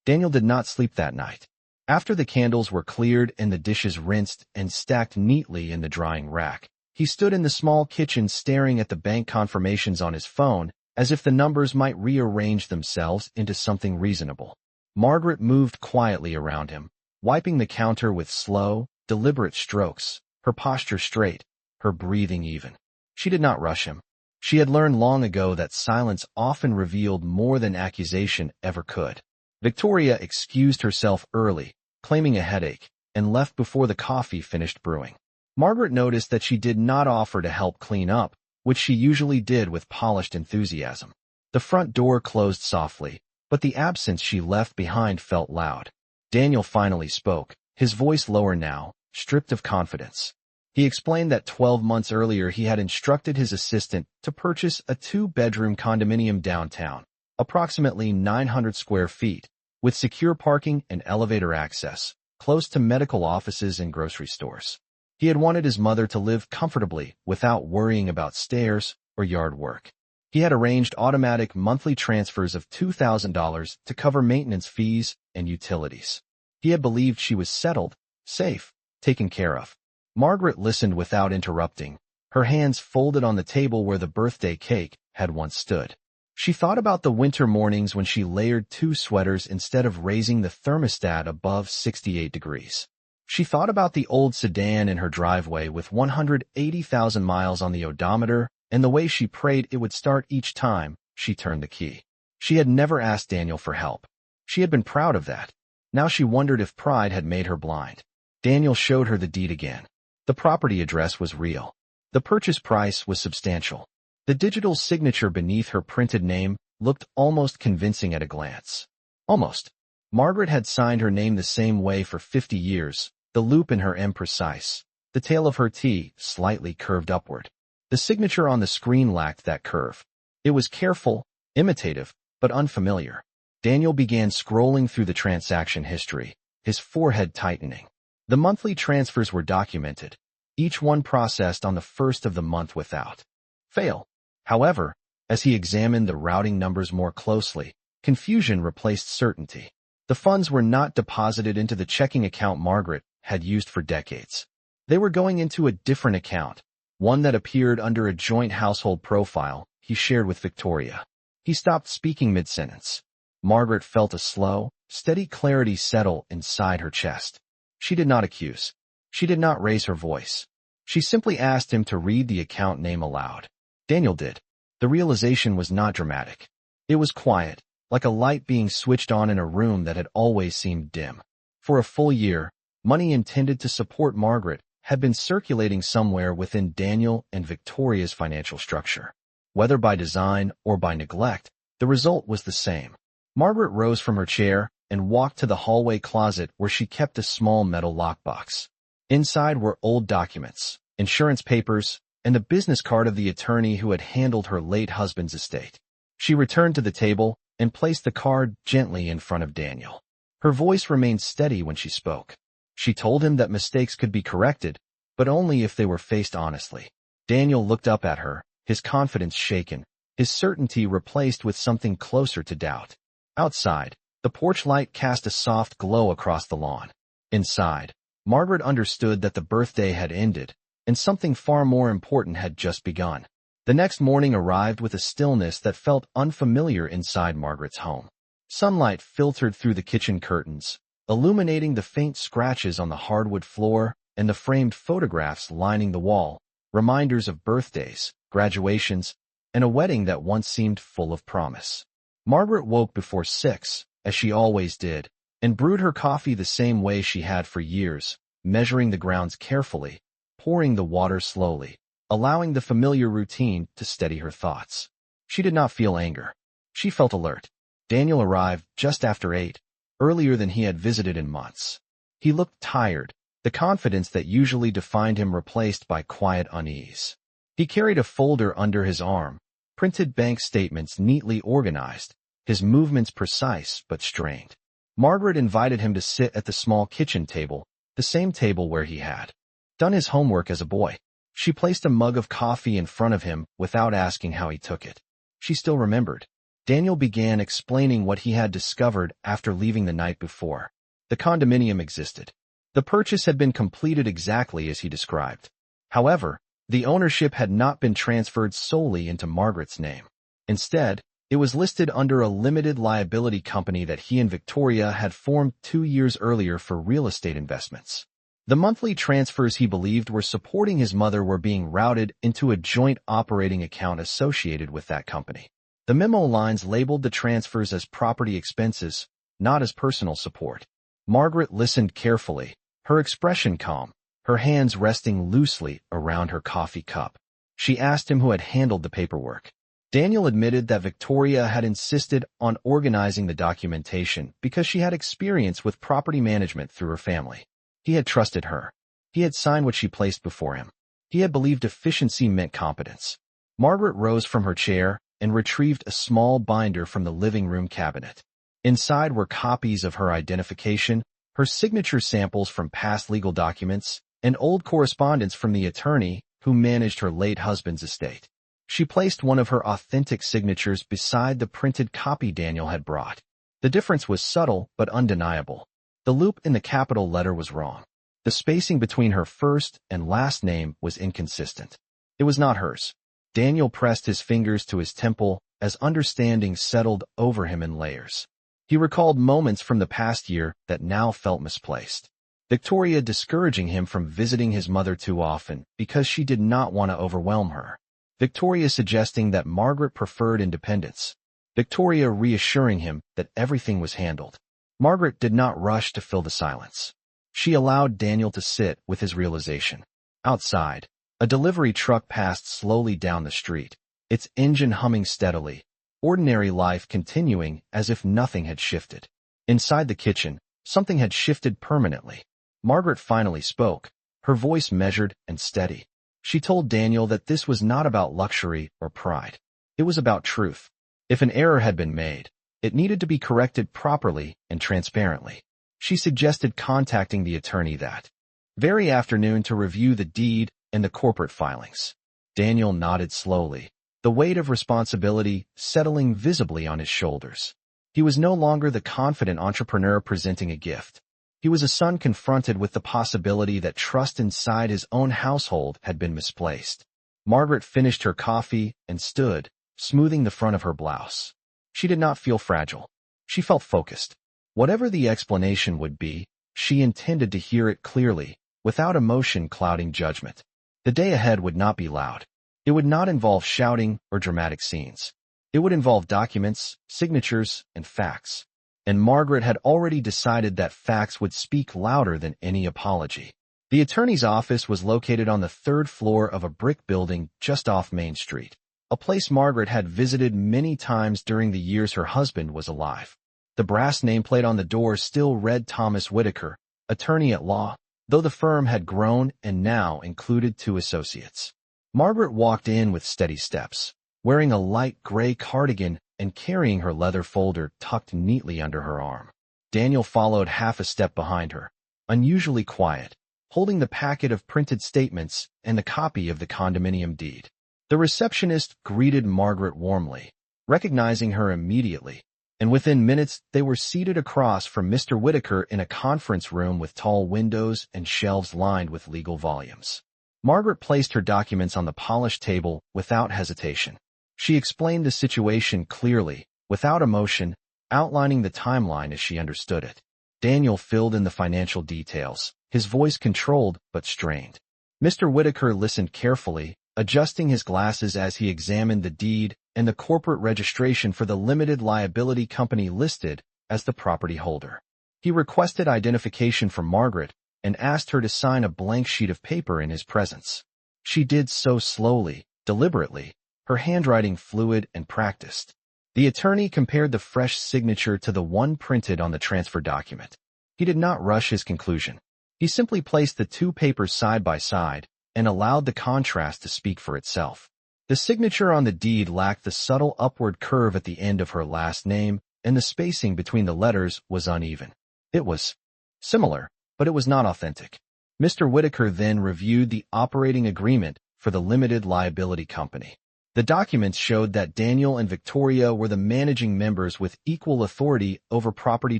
Daniel did not sleep that night. After the candles were cleared and the dishes rinsed and stacked neatly in the drying rack, he stood in the small kitchen staring at the bank confirmations on his phone, as if the numbers might rearrange themselves into something reasonable. Margaret moved quietly around him, wiping the counter with slow, deliberate strokes, her posture straight, her breathing even. She did not rush him. She had learned long ago that silence often revealed more than accusation ever could. Victoria excused herself early, claiming a headache, and left before the coffee finished brewing. Margaret noticed that she did not offer to help clean up, which she usually did with polished enthusiasm. The front door closed softly, but the absence she left behind felt loud. Daniel finally spoke, his voice lower now, stripped of confidence. He explained that 12 months earlier he had instructed his assistant to purchase a 2-bedroom condominium downtown, approximately 900 square feet, with secure parking and elevator access, close to medical offices and grocery stores. He had wanted his mother to live comfortably without worrying about stairs or yard work. He had arranged automatic monthly transfers of $2,000 to cover maintenance fees and utilities. He had believed she was settled, safe, taken care of. Margaret listened without interrupting, her hands folded on the table where the birthday cake had once stood. She thought about the winter mornings when she layered 2 sweaters instead of raising the thermostat above 68 degrees. She thought about the old sedan in her driveway with 180,000 miles on the odometer and the way she prayed it would start each time she turned the key. She had never asked Daniel for help. She had been proud of that. Now she wondered if pride had made her blind. Daniel showed her the deed again. The property address was real. The purchase price was substantial. The digital signature beneath her printed name looked almost convincing at a glance. Almost. Margaret had signed her name the same way for 50 years, the loop in her M precise, the tail of her T slightly curved upward. The signature on the screen lacked that curve. It was careful, imitative, but unfamiliar. Daniel began scrolling through the transaction history, his forehead tightening. The monthly transfers were documented, each one processed on the first of the month without fail. However, as he examined the routing numbers more closely, confusion replaced certainty. The funds were not deposited into the checking account Margaret had used for decades. They were going into a different account, one that appeared under a joint household profile he shared with Victoria. He stopped speaking mid-sentence. Margaret felt a slow, steady clarity settle inside her chest. She did not accuse. She did not raise her voice. She simply asked him to read the account name aloud. Daniel did. The realization was not dramatic. It was quiet, like a light being switched on in a room that had always seemed dim. For a full year, money intended to support Margaret had been circulating somewhere within Daniel and Victoria's financial structure. Whether by design or by neglect, the result was the same. Margaret rose from her chair and walked to the hallway closet where she kept a small metal lockbox. Inside were old documents, insurance papers, and the business card of the attorney who had handled her late husband's estate. She returned to the table and placed the card gently in front of Daniel. Her voice remained steady when she spoke. She told him that mistakes could be corrected, but only if they were faced honestly. Daniel looked up at her, his confidence shaken, his certainty replaced with something closer to doubt. Outside, the porch light cast a soft glow across the lawn. Inside, Margaret understood that the birthday had ended, and something far more important had just begun. The next morning arrived with a stillness that felt unfamiliar inside Margaret's home. Sunlight filtered through the kitchen curtains, illuminating the faint scratches on the hardwood floor and the framed photographs lining the wall, reminders of birthdays, graduations, and a wedding that once seemed full of promise. Margaret woke before 6, as she always did, and brewed her coffee the same way she had for years, measuring the grounds carefully, pouring the water slowly, allowing the familiar routine to steady her thoughts. She did not feel anger. She felt alert. Daniel arrived just after 8, earlier than he had visited in months. He looked tired, the confidence that usually defined him replaced by quiet unease. He carried a folder under his arm, printed bank statements neatly organized, his movements precise but strained. Margaret invited him to sit at the small kitchen table, the same table where he had done his homework as a boy. She placed a mug of coffee in front of him without asking how he took it. She still remembered. Daniel began explaining what he had discovered after leaving the night before. The condominium existed. The purchase had been completed exactly as he described. However, the ownership had not been transferred solely into Margaret's name. Instead, it was listed under a limited liability company that he and Victoria had formed 2 years earlier for real estate investments. The monthly transfers he believed were supporting his mother were being routed into a joint operating account associated with that company. The memo lines labeled the transfers as property expenses, not as personal support. Margaret listened carefully, her expression calm, her hands resting loosely around her coffee cup. She asked him who had handled the paperwork. Daniel admitted that Victoria had insisted on organizing the documentation because she had experience with property management through her family. He had trusted her. He had signed what she placed before him. He had believed efficiency meant competence. Margaret rose from her chair and retrieved a small binder from the living room cabinet. Inside were copies of her identification, her signature samples from past legal documents, and old correspondence from the attorney who managed her late husband's estate. She placed one of her authentic signatures beside the printed copy Daniel had brought. The difference was subtle but undeniable. The loop in the capital letter was wrong. The spacing between her first and last name was inconsistent. It was not hers. Daniel pressed his fingers to his temple as understanding settled over him in layers. He recalled moments from the past year that now felt misplaced. Victoria discouraging him from visiting his mother too often because she did not want to overwhelm her. Victoria suggesting that Margaret preferred independence. Victoria reassuring him that everything was handled. Margaret did not rush to fill the silence. She allowed Daniel to sit with his realization. Outside, a delivery truck passed slowly down the street, its engine humming steadily, ordinary life continuing as if nothing had shifted. Inside the kitchen, something had shifted permanently. Margaret finally spoke, her voice measured and steady. She told Daniel that this was not about luxury or pride. It was about truth. If an error had been made, it needed to be corrected properly and transparently. She suggested contacting the attorney that very afternoon to review the deed and the corporate filings. Daniel nodded slowly, the weight of responsibility settling visibly on his shoulders. He was no longer the confident entrepreneur presenting a gift. He was a son confronted with the possibility that trust inside his own household had been misplaced. Margaret finished her coffee and stood, smoothing the front of her blouse. She did not feel fragile. She felt focused. Whatever the explanation would be, she intended to hear it clearly, without emotion clouding judgment. The day ahead would not be loud. It would not involve shouting or dramatic scenes. It would involve documents, signatures, and facts. And Margaret had already decided that facts would speak louder than any apology. The attorney's office was located on the 3rd floor of a brick building just off Main Street, a place Margaret had visited many times during the years her husband was alive. The brass nameplate on the door still read Thomas Whitaker, attorney at law, though the firm had grown and now included 2 associates. Margaret walked in with steady steps, wearing a light gray cardigan and carrying her leather folder tucked neatly under her arm. Daniel followed half a step behind her, unusually quiet, holding the packet of printed statements and the copy of the condominium deed. The receptionist greeted Margaret warmly, recognizing her immediately, and within minutes they were seated across from Mr. Whitaker in a conference room with tall windows and shelves lined with legal volumes. Margaret placed her documents on the polished table without hesitation. She explained the situation clearly, without emotion, outlining the timeline as she understood it. Daniel filled in the financial details, his voice controlled but strained. Mr. Whitaker listened carefully, adjusting his glasses as he examined the deed and the corporate registration for the limited liability company listed as the property holder. He requested identification from Margaret and asked her to sign a blank sheet of paper in his presence. She did so slowly, deliberately, her handwriting fluid and practiced. The attorney compared the fresh signature to the one printed on the transfer document. He did not rush his conclusion. He simply placed the 2 papers side by side and allowed the contrast to speak for itself. The signature on the deed lacked the subtle upward curve at the end of her last name, and the spacing between the letters was uneven. It was similar, but it was not authentic. Mr. Whitaker then reviewed the operating agreement for the limited liability company. The documents showed that Daniel and Victoria were the managing members with equal authority over property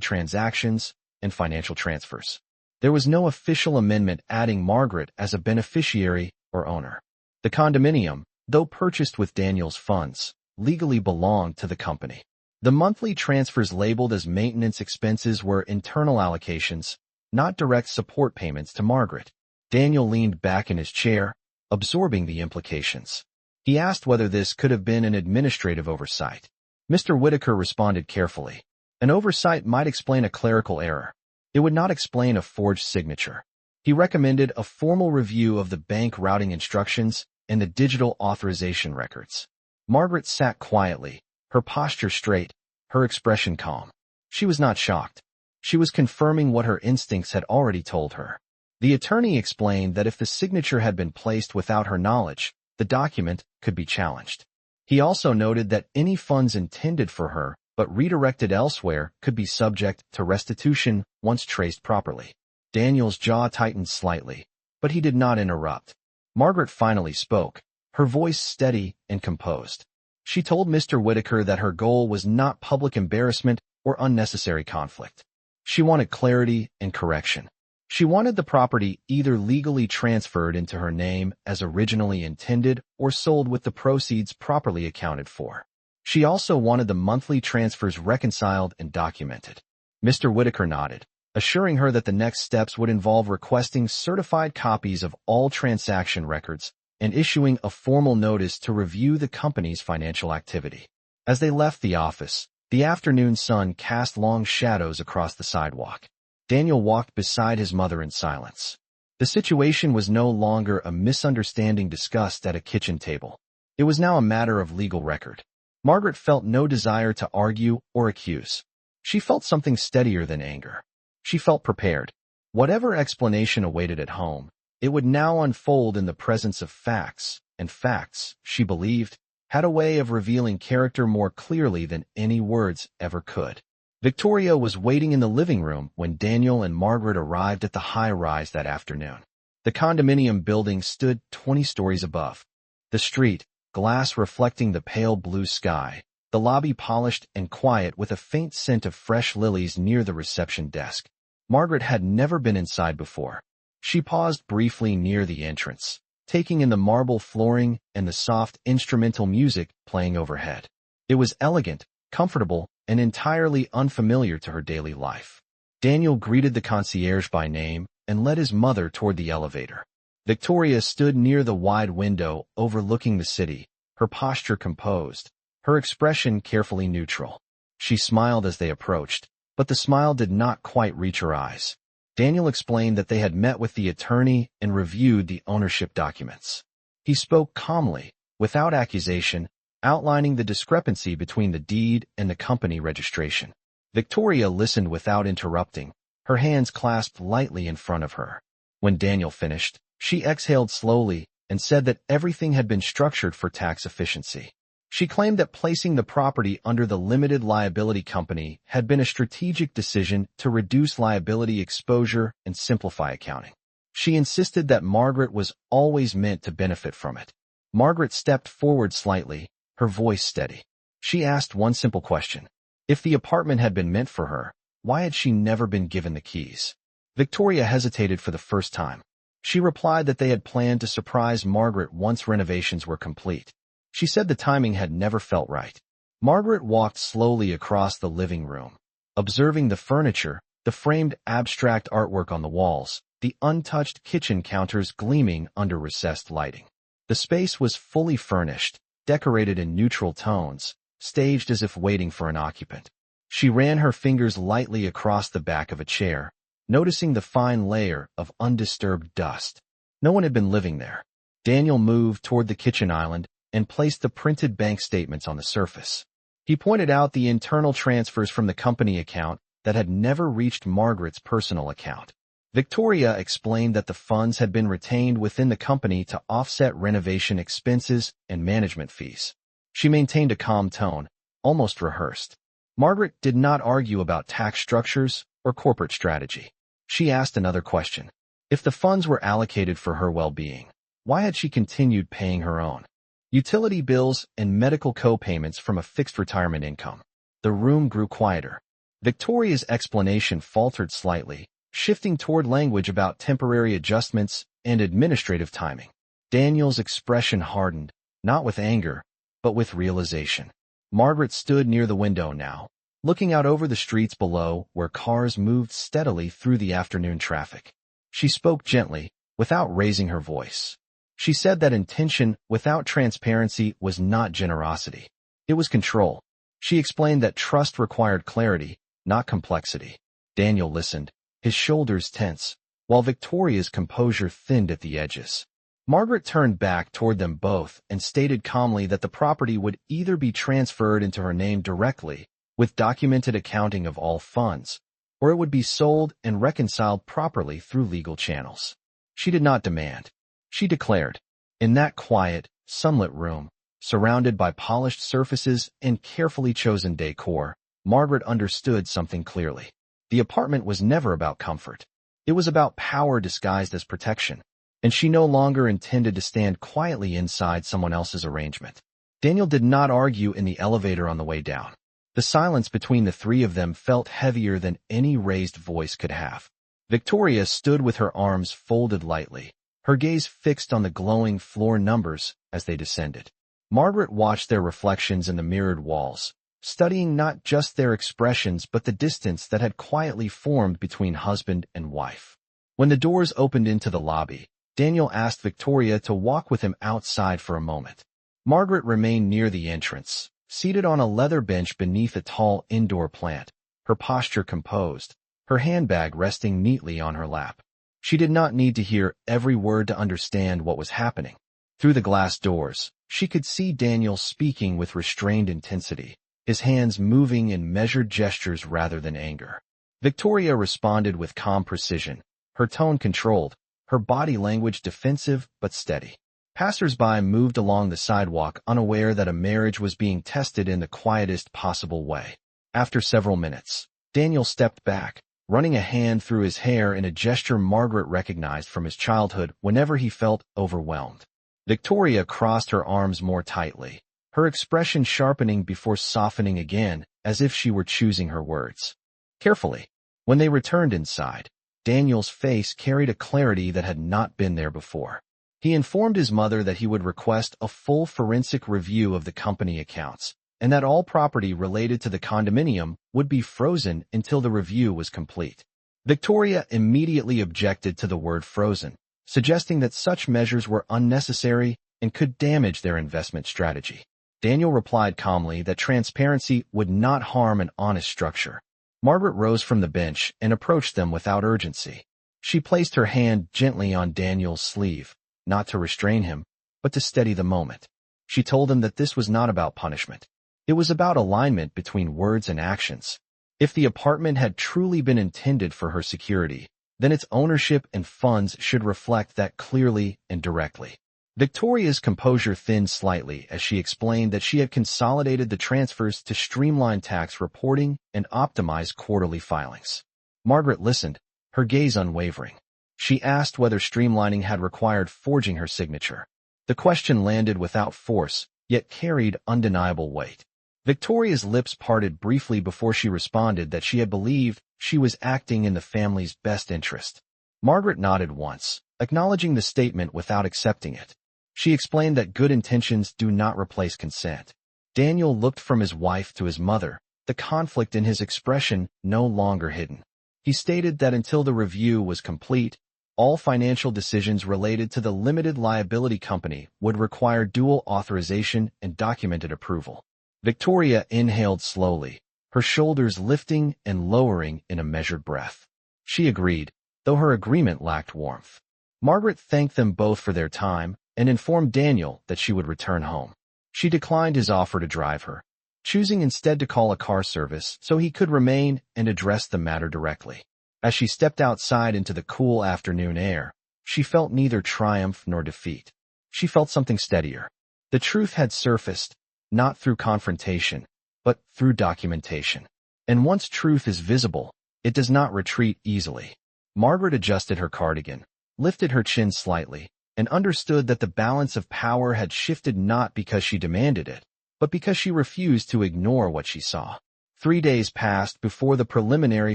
transactions and financial transfers. There was no official amendment adding Margaret as a beneficiary or owner. The condominium, though purchased with Daniel's funds, legally belonged to the company. The monthly transfers labeled as maintenance expenses were internal allocations, not direct support payments to Margaret. Daniel leaned back in his chair, absorbing the implications. He asked whether this could have been an administrative oversight. Mr. Whitaker responded carefully. An oversight might explain a clerical error. It would not explain a forged signature. He recommended a formal review of the bank routing instructions and the digital authorization records. Margaret sat quietly, her posture straight, her expression calm. She was not shocked. She was confirming what her instincts had already told her. The attorney explained that if the signature had been placed without her knowledge, the document could be challenged. He also noted that any funds intended for her but redirected elsewhere could be subject to restitution once traced properly. Daniel's jaw tightened slightly, but he did not interrupt. Margaret finally spoke, her voice steady and composed. She told Mr. Whitaker that her goal was not public embarrassment or unnecessary conflict. She wanted clarity and correction. She wanted the property either legally transferred into her name as originally intended or sold with the proceeds properly accounted for. She also wanted the monthly transfers reconciled and documented. Mr. Whitaker nodded, assuring her that the next steps would involve requesting certified copies of all transaction records and issuing a formal notice to review the company's financial activity. As they left the office, the afternoon sun cast long shadows across the sidewalk. Daniel walked beside his mother in silence. The situation was no longer a misunderstanding discussed at a kitchen table. It was now a matter of legal record. Margaret felt no desire to argue or accuse. She felt something steadier than anger. She felt prepared. Whatever explanation awaited at home, it would now unfold in the presence of facts, and facts, she believed, had a way of revealing character more clearly than any words ever could. Victoria was waiting in the living room when Daniel and Margaret arrived at the high-rise that afternoon. The condominium building stood 20 stories above. The street, glass reflecting the pale blue sky, the lobby polished and quiet with a faint scent of fresh lilies near the reception desk. Margaret had never been inside before. She paused briefly near the entrance, taking in the marble flooring and the soft instrumental music playing overhead. It was elegant, comfortable, and entirely unfamiliar to her daily life. Daniel greeted the concierge by name and led his mother toward the elevator. Victoria stood near the wide window overlooking the city, her posture composed, her expression carefully neutral. She smiled as they approached, but the smile did not quite reach her eyes. Daniel explained that they had met with the attorney and reviewed the ownership documents. He spoke calmly, without accusation, outlining the discrepancy between the deed and the company registration. Victoria listened without interrupting, her hands clasped lightly in front of her. When Daniel finished, she exhaled slowly and said that everything had been structured for tax efficiency. She claimed that placing the property under the limited liability company had been a strategic decision to reduce liability exposure and simplify accounting. She insisted that Margaret was always meant to benefit from it. Margaret stepped forward slightly, her voice steady. She asked one simple question. If the apartment had been meant for her, why had she never been given the keys? Victoria hesitated for the first time. She replied that they had planned to surprise Margaret once renovations were complete. She said the timing had never felt right. Margaret walked slowly across the living room, observing the furniture, the framed abstract artwork on the walls, the untouched kitchen counters gleaming under recessed lighting. The space was fully furnished, decorated in neutral tones, staged as if waiting for an occupant. She ran her fingers lightly across the back of a chair, noticing the fine layer of undisturbed dust. No one had been living there. Daniel moved toward the kitchen island and placed the printed bank statements on the surface. He pointed out the internal transfers from the company account that had never reached Margaret's personal account. Victoria explained that the funds had been retained within the company to offset renovation expenses and management fees. She maintained a calm tone, almost rehearsed. Margaret did not argue about tax structures or corporate strategy. She asked another question. If the funds were allocated for her well-being, why had she continued paying her own? utility bills, and medical co-payments from a fixed retirement income. The room grew quieter. Victoria's explanation faltered slightly, shifting toward language about temporary adjustments and administrative timing. Daniel's expression hardened, not with anger, but with realization. Margaret stood near the window now, looking out over the streets below where cars moved steadily through the afternoon traffic. She spoke gently, without raising her voice. She said that intention without transparency was not generosity. It was control. She explained that trust required clarity, not complexity. Daniel listened, his shoulders tense, while Victoria's composure thinned at the edges. Margaret turned back toward them both and stated calmly that the property would either be transferred into her name directly, with documented accounting of all funds, or it would be sold and reconciled properly through legal channels. She did not demand. She declared. In that quiet, sunlit room, surrounded by polished surfaces and carefully chosen decor, Margaret understood something clearly. The apartment was never about comfort. It was about power disguised as protection, and she no longer intended to stand quietly inside someone else's arrangement. Daniel did not argue in the elevator on the way down. The silence between the three of them felt heavier than any raised voice could have. Victoria stood with her arms folded lightly, her gaze fixed on the glowing floor numbers as they descended. Margaret watched their reflections in the mirrored walls, studying not just their expressions but the distance that had quietly formed between husband and wife. When the doors opened into the lobby, Daniel asked Victoria to walk with him outside for a moment. Margaret remained near the entrance, seated on a leather bench beneath a tall indoor plant, her posture composed, her handbag resting neatly on her lap. She did not need to hear every word to understand what was happening. Through the glass doors, she could see Daniel speaking with restrained intensity, his hands moving in measured gestures rather than anger. Victoria responded with calm precision, her tone controlled, her body language defensive but steady. Passers-by moved along the sidewalk unaware that a marriage was being tested in the quietest possible way. After several minutes, Daniel stepped back, running a hand through his hair in a gesture Margaret recognized from his childhood whenever he felt overwhelmed. Victoria crossed her arms more tightly, her expression sharpening before softening again, as if she were choosing her words carefully. When they returned inside, Daniel's face carried a clarity that had not been there before. He informed his mother that he would request a full forensic review of the company accounts, and that all property related to the condominium would be frozen until the review was complete. Victoria immediately objected to the word frozen, suggesting that such measures were unnecessary and could damage their investment strategy. Daniel replied calmly that transparency would not harm an honest structure. Margaret rose from the bench and approached them without urgency. She placed her hand gently on Daniel's sleeve, not to restrain him, but to steady the moment. She told him that this was not about punishment. It was about alignment between words and actions. If the apartment had truly been intended for her security, then its ownership and funds should reflect that clearly and directly. Victoria's composure thinned slightly as she explained that she had consolidated the transfers to streamline tax reporting and optimize quarterly filings. Margaret listened, her gaze unwavering. She asked whether streamlining had required forging her signature. The question landed without force, yet carried undeniable weight. Victoria's lips parted briefly before she responded that she had believed she was acting in the family's best interest. Margaret nodded once, acknowledging the statement without accepting it. She explained that good intentions do not replace consent. Daniel looked from his wife to his mother, the conflict in his expression no longer hidden. He stated that until the review was complete, all financial decisions related to the limited liability company would require dual authorization and documented approval. Victoria inhaled slowly, her shoulders lifting and lowering in a measured breath. She agreed, though her agreement lacked warmth. Margaret thanked them both for their time and informed Daniel that she would return home. She declined his offer to drive her, choosing instead to call a car service so he could remain and address the matter directly. As she stepped outside into the cool afternoon air, she felt neither triumph nor defeat. She felt something steadier. The truth had surfaced, not through confrontation, but through documentation. And once truth is visible, it does not retreat easily. Margaret adjusted her cardigan, lifted her chin slightly, and understood that the balance of power had shifted not because she demanded it, but because she refused to ignore what she saw. 3 days passed before the preliminary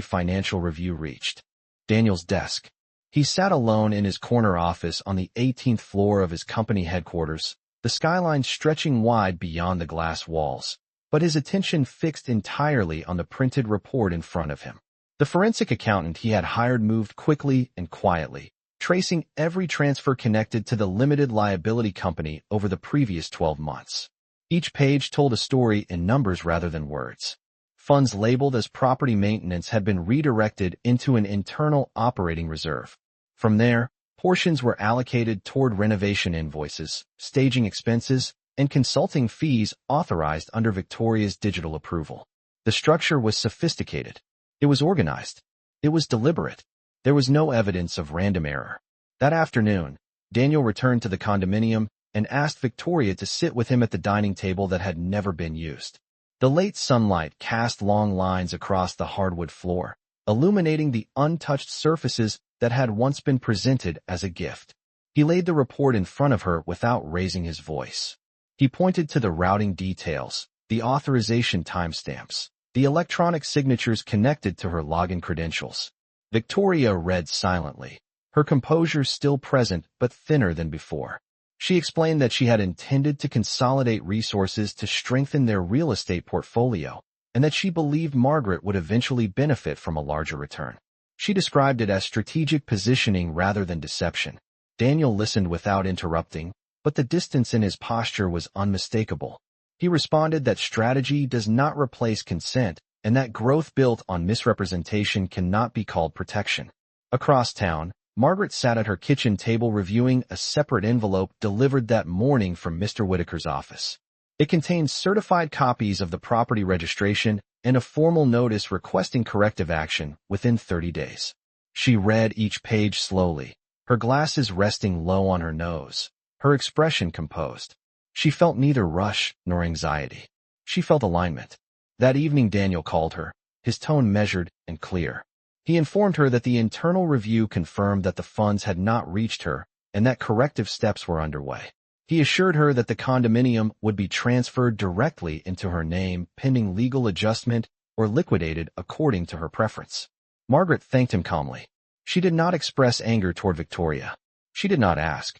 financial review reached Daniel's desk. He sat alone in his corner office on the 18th floor of his company headquarters, the skyline stretching wide beyond the glass walls, but his attention fixed entirely on the printed report in front of him. The forensic accountant he had hired moved quickly and quietly, tracing every transfer connected to the limited liability company over the previous 12 months. Each page told a story in numbers rather than words. Funds labeled as property maintenance had been redirected into an internal operating reserve. From there, portions were allocated toward renovation invoices, staging expenses, and consulting fees authorized under Victoria's digital approval. The structure was sophisticated. It was organized. It was deliberate. There was no evidence of random error. That afternoon, Daniel returned to the condominium and asked Victoria to sit with him at the dining table that had never been used. The late sunlight cast long lines across the hardwood floor, illuminating the untouched surfaces that had once been presented as a gift. He laid the report in front of her without raising his voice. He pointed to the routing details, the authorization timestamps, the electronic signatures connected to her login credentials. Victoria read silently, her composure still present but thinner than before. She explained that she had intended to consolidate resources to strengthen their real estate portfolio, and that she believed Margaret would eventually benefit from a larger return. She described it as strategic positioning rather than deception. Daniel listened without interrupting, but the distance in his posture was unmistakable. He responded that strategy does not replace consent, and that growth built on misrepresentation cannot be called protection. Across town, Margaret sat at her kitchen table reviewing a separate envelope delivered that morning from Mr. Whitaker's office. It contained certified copies of the property registration and a formal notice requesting corrective action within 30 days. She read each page slowly, her glasses resting low on her nose, her expression composed. She felt neither rush nor anxiety. She felt alignment. That evening Daniel called her, his tone measured and clear. He informed her that the internal review confirmed that the funds had not reached her and that corrective steps were underway. He assured her that the condominium would be transferred directly into her name pending legal adjustment or liquidated according to her preference. Margaret thanked him calmly. She did not express anger toward Victoria. She did not ask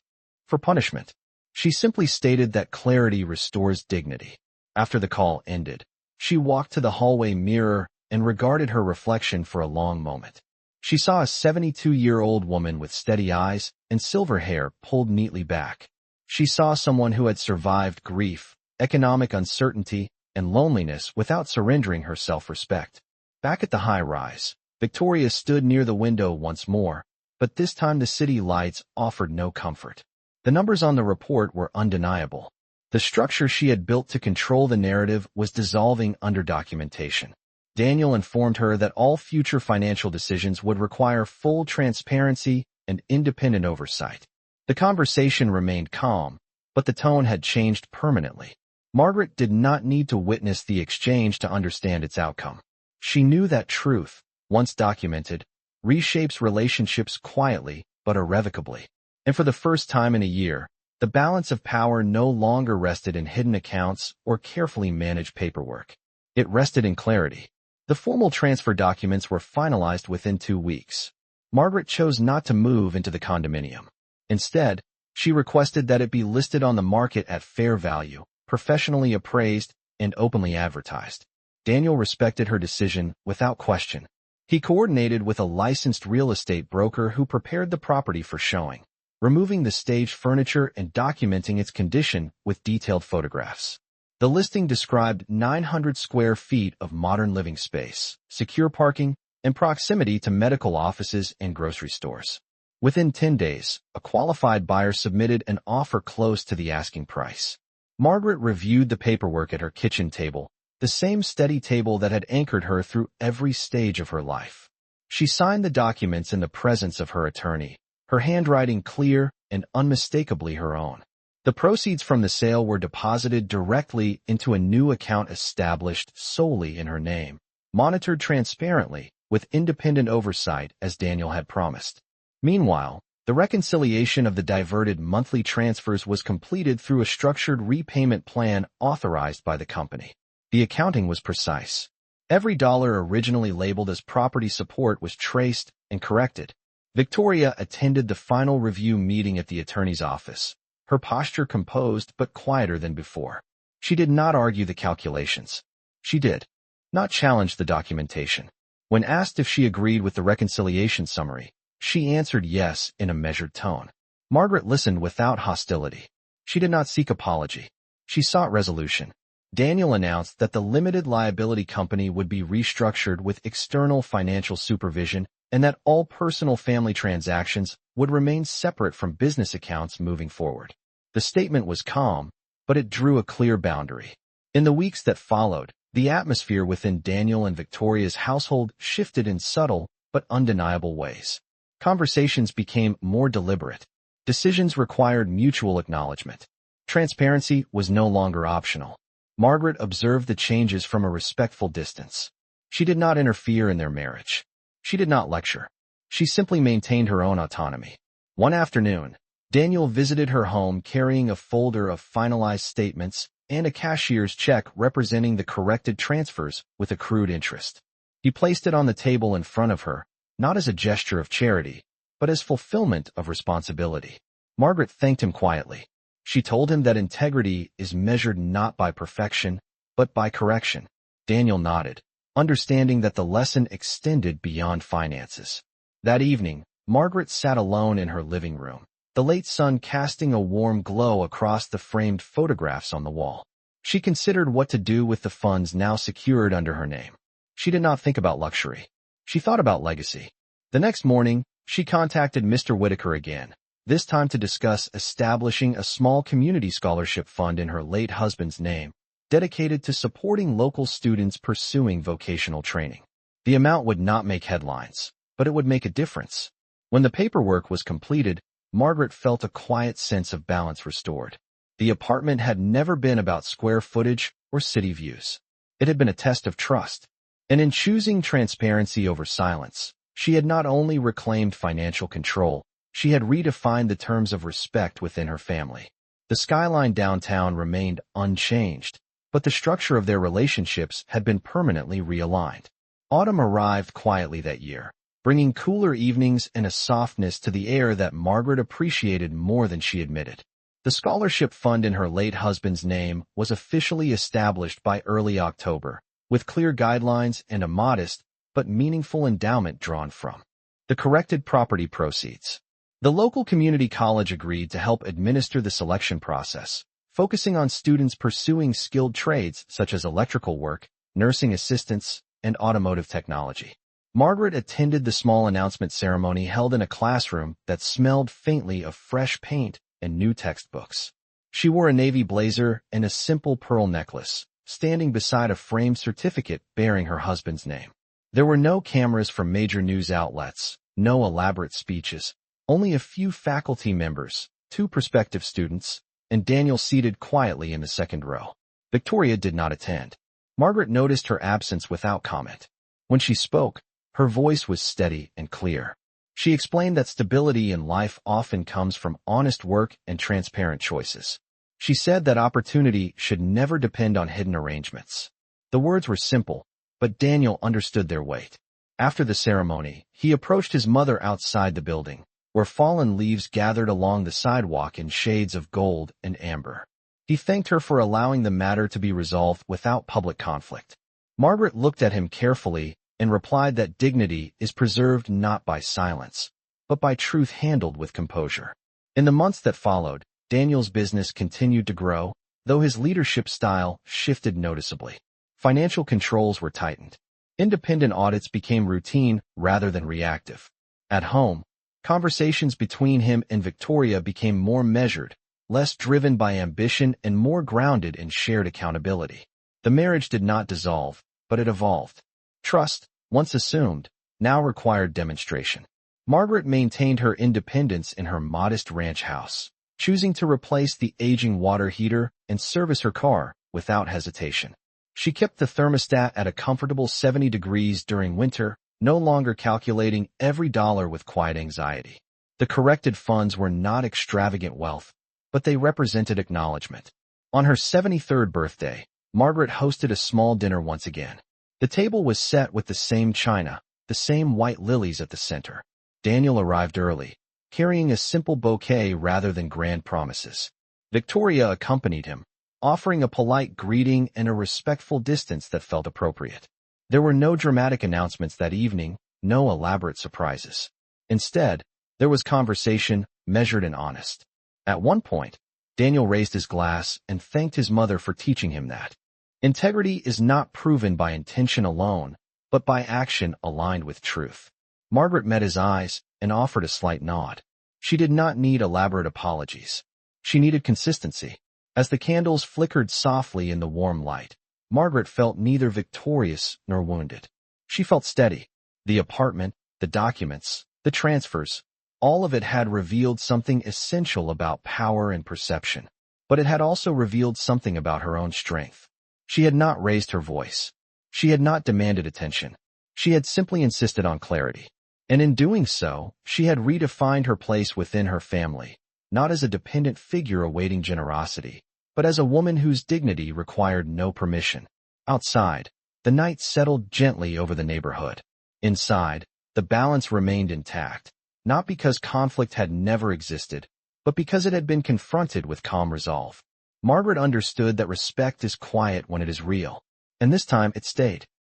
for punishment. She simply stated that clarity restores dignity. After the call ended, she walked to the hallway mirror and regarded her reflection for a long moment. She saw a 72-year-old woman with steady eyes and silver hair pulled neatly back. She saw someone who had survived grief, economic uncertainty, and loneliness without surrendering her self-respect. Back at the high-rise, Victoria stood near the window once more, but this time the city lights offered no comfort. The numbers on the report were undeniable. The structure she had built to control the narrative was dissolving under documentation. Daniel informed her that all future financial decisions would require full transparency and independent oversight. The conversation remained calm, but the tone had changed permanently. Margaret did not need to witness the exchange to understand its outcome. She knew that truth, once documented, reshapes relationships quietly but irrevocably. And for the first time in a year, the balance of power no longer rested in hidden accounts or carefully managed paperwork. It rested in clarity. The formal transfer documents were finalized within 2 weeks. Margaret chose not to move into the condominium. Instead, she requested that it be listed on the market at fair value, professionally appraised, and openly advertised. Daniel respected her decision without question. He coordinated with a licensed real estate broker who prepared the property for showing, removing the staged furniture and documenting its condition with detailed photographs. The listing described 900 square feet of modern living space, secure parking, and proximity to medical offices and grocery stores. Within 10 days, a qualified buyer submitted an offer close to the asking price. Margaret reviewed the paperwork at her kitchen table, the same steady table that had anchored her through every stage of her life. She signed the documents in the presence of her attorney, her handwriting clear and unmistakably her own. The proceeds from the sale were deposited directly into a new account established solely in her name, monitored transparently with independent oversight as Daniel had promised. Meanwhile, The reconciliation of the diverted monthly transfers was completed through a structured repayment plan authorized by the company. The accounting was precise. Every dollar originally labeled as property support was traced and corrected. Victoria attended the final review meeting at the attorney's office, her posture composed but quieter than before. She did not argue the calculations. She did not challenge the documentation. When asked if she agreed with the reconciliation summary, she answered yes in a measured tone. Margaret listened without hostility. She did not seek apology. She sought resolution. Daniel announced that the limited liability company would be restructured with external financial supervision and that all personal family transactions would remain separate from business accounts moving forward. The statement was calm, but it drew a clear boundary. In the weeks that followed, the atmosphere within Daniel and Victoria's household shifted in subtle but undeniable ways. Conversations became more deliberate. Decisions required mutual acknowledgement. Transparency was no longer optional. Margaret observed the changes from a respectful distance. She did not interfere in their marriage. She did not lecture. She simply maintained her own autonomy. One afternoon, Daniel visited her home carrying a folder of finalized statements and a cashier's check representing the corrected transfers with accrued interest. He placed it on the table in front of her, not as a gesture of charity, but as fulfillment of responsibility. Margaret thanked him quietly. She told him that integrity is measured not by perfection, but by correction. Daniel nodded, understanding that the lesson extended beyond finances. That evening, Margaret sat alone in her living room, the late sun casting a warm glow across the framed photographs on the wall. She considered what to do with the funds now secured under her name. She did not think about luxury. She thought about legacy. The next morning, she contacted Mr. Whitaker again, this time to discuss establishing a small community scholarship fund in her late husband's name, dedicated to supporting local students pursuing vocational training. The amount would not make headlines, but it would make a difference. When the paperwork was completed, Margaret felt a quiet sense of balance restored. The apartment had never been about square footage or city views. It had been a test of trust. And in choosing transparency over silence, she had not only reclaimed financial control, she had redefined the terms of respect within her family. The skyline downtown remained unchanged, but the structure of their relationships had been permanently realigned. Autumn arrived quietly that year, bringing cooler evenings and a softness to the air that Margaret appreciated more than she admitted. The scholarship fund in her late husband's name was officially established by early October, with clear guidelines and a modest but meaningful endowment drawn from the corrected property proceeds. The local community college agreed to help administer the selection process, focusing on students pursuing skilled trades such as electrical work, nursing assistants, and automotive technology. Margaret attended the small announcement ceremony held in a classroom that smelled faintly of fresh paint and new textbooks. She wore a navy blazer and a simple pearl necklace, standing beside a framed certificate bearing her husband's name. There were no cameras from major news outlets, no elaborate speeches, only a few faculty members, 2 prospective students, and Daniel seated quietly in the second row. Victoria did not attend. Margaret noticed her absence without comment. When she spoke, her voice was steady and clear. She explained that stability in life often comes from honest work and transparent choices. She said that opportunity should never depend on hidden arrangements. The words were simple, but Daniel understood their weight. After the ceremony, he approached his mother outside the building, where fallen leaves gathered along the sidewalk in shades of gold and amber. He thanked her for allowing the matter to be resolved without public conflict. Margaret looked at him carefully and replied that dignity is preserved not by silence, but by truth handled with composure. In the months that followed, Daniel's business continued to grow, though his leadership style shifted noticeably. Financial controls were tightened. Independent audits became routine rather than reactive. At home, conversations between him and Victoria became more measured, less driven by ambition and more grounded in shared accountability. The marriage did not dissolve, but it evolved. Trust, once assumed, now required demonstration. Margaret maintained her independence in her modest ranch house, choosing to replace the aging water heater and service her car without hesitation. She kept the thermostat at a comfortable 70 degrees during winter, no longer calculating every dollar with quiet anxiety. The corrected funds were not extravagant wealth, but they represented acknowledgement. On her 73rd birthday, Margaret hosted a small dinner once again. The table was set with the same china, the same white lilies at the center. Daniel arrived early, carrying a simple bouquet rather than grand promises. Victoria accompanied him, offering a polite greeting and a respectful distance that felt appropriate. There were no dramatic announcements that evening, no elaborate surprises. Instead, there was conversation, measured and honest. At one point, Daniel raised his glass and thanked his mother for teaching him that integrity is not proven by intention alone, but by action aligned with truth. Margaret met his eyes and offered a slight nod. She did not need elaborate apologies. She needed consistency. As the candles flickered softly in the warm light, Margaret felt neither victorious nor wounded. She felt steady. The apartment, the documents, the transfers, all of it had revealed something essential about power and perception, but it had also revealed something about her own strength. She had not raised her voice. She had not demanded attention. She had simply insisted on clarity. And in doing so, she had redefined her place within her family, not as a dependent figure awaiting generosity, but as a woman whose dignity required no permission. Outside, the night settled gently over the neighborhood. Inside, the balance remained intact, not because conflict had never existed, but because it had been confronted with calm resolve. Margaret understood that respect is quiet when it is real, and this time it stayed.